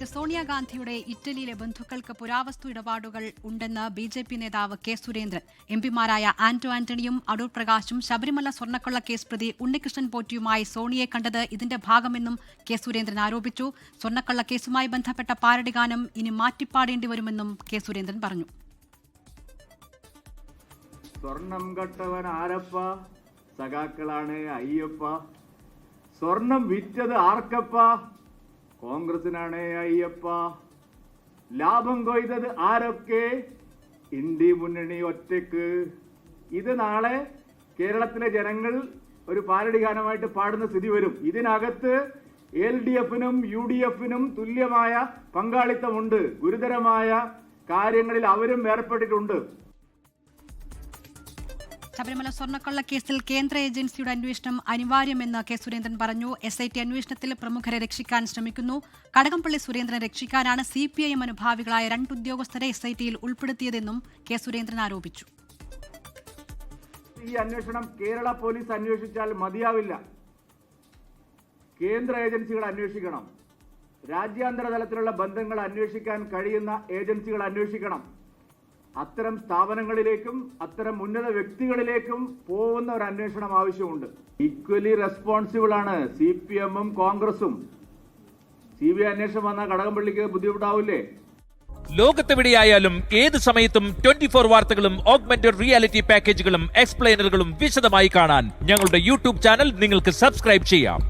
സോണിയാഗാന്ധിയുടെ ഇറ്റലിയിലെ ബന്ധുക്കൾക്ക് പുരാവസ്തു ഇടപാടുകൾ ഉണ്ടെന്ന് ബി.ജെ.പി. നേതാവ് കെ. സുരേന്ദ്രൻ. എംപിമാരായ ആന്റണിയും അടൂർ പ്രകാശും ശബരിമല സ്വർണ്ണക്കൊള്ള കേസ് പ്രതി ഉണ്ണികൃഷ്ണൻ പോറ്റിയുമായി സോണിയെ കണ്ടത് ഇതിന്റെ ഭാഗമെന്നും കെ. സുരേന്ദ്രൻ ആരോപിച്ചു. സ്വർണ്ണക്കൊള്ള കേസുമായി ബന്ധപ്പെട്ട പാരഡി ഗാനം ഇനി മാറ്റിപ്പാടേണ്ടി വരുമെന്നും കെ. സുരേന്ദ്രൻ പറഞ്ഞു. സ്വർണം കട്ടവൻ ആരപ്പ, സഖാക്കളാണ് അയ്യപ്പ. സ്വർണം വിറ്റത് ആർക്കപ്പ, കോൺഗ്രസിനാണ് അയ്യപ്പ. ലാഭം കൊയ്തത് ആരൊക്കെ, ഇന്ത്യ മുന്നണി ഒറ്റക്ക്. ഇത് നാളെ കേരളത്തിലെ ജനങ്ങൾ ഒരു പാരഡി ഗാനമായിട്ട് പാടുന്ന സ്ഥിതി വരും. ഇതിനകത്ത് LDFനും UDFനും തുല്യമായ പങ്കാളിത്തമുണ്ട്. ഗുരുതരമായ കാര്യങ്ങളിൽ അവരും ഏർപ്പെട്ടിട്ടുണ്ട്. ശബരിമല സ്വർണ്ണക്കൊള്ള കേസിൽ കേന്ദ്ര ഏജൻസിയുടെ അന്വേഷണം അനിവാര്യമെന്ന് കെ. സുരേന്ദ്രൻ പറഞ്ഞു. SIT അന്വേഷണത്തിൽ പ്രമുഖരെ രക്ഷിക്കാൻ ശ്രമിക്കുന്നു. കടകംപള്ളി സുരേന്ദ്രനെ രക്ഷിക്കാനാണ് CPIM അനുഭാവികളായ 2 ഉദ്യോഗസ്ഥരെ SITയിൽ ഉൾപ്പെടുത്തിയതെന്നും കെ. സുരേന്ദ്രൻ ആരോപിച്ചു. ഈ അന്വേഷണം കേരള പോലീസ് അന്വേഷിച്ചാൽ മതിയാവില്ല. കേന്ദ്ര ഏജൻസികൾ അന്വേഷിക്കണം. രാജ്യാന്തര തലത്തിലുള്ള ബന്ധങ്ങൾ അന്വേഷിക്കാൻ കഴിയുന്ന ഏജൻസികൾ അന്വേഷിക്കണം. അത്തരം സ്ഥാപനങ്ങളിലേക്കും അത്തരം ഉന്നത വ്യക്തികളിലേക്കും പോകുന്ന ഒരു അന്വേഷണം ആവശ്യമുണ്ട്. ഈക്വലി റെസ്പോൺസിബിൾ ആണ് CPM-ഉം കോൺഗ്രസും. CBI അന്വേഷണം വന്നാൽ കടകംപള്ളിക്ക് ബുദ്ധിമുട്ടാവില്ലേ? ലോകത്തെവിടെയായാലും ഏത് സമയത്തും 24 വാർത്തകളും ഓഗ്മെന്റഡ് റിയാലിറ്റി പാക്കേജുകളും എക്സ്പ്ലെയിനറുകളും വിശദമായി കാണാൻ ഞങ്ങളുടെ YouTube ചാനൽ നിങ്ങൾക്ക് സബ്സ്ക്രൈബ് ചെയ്യാം.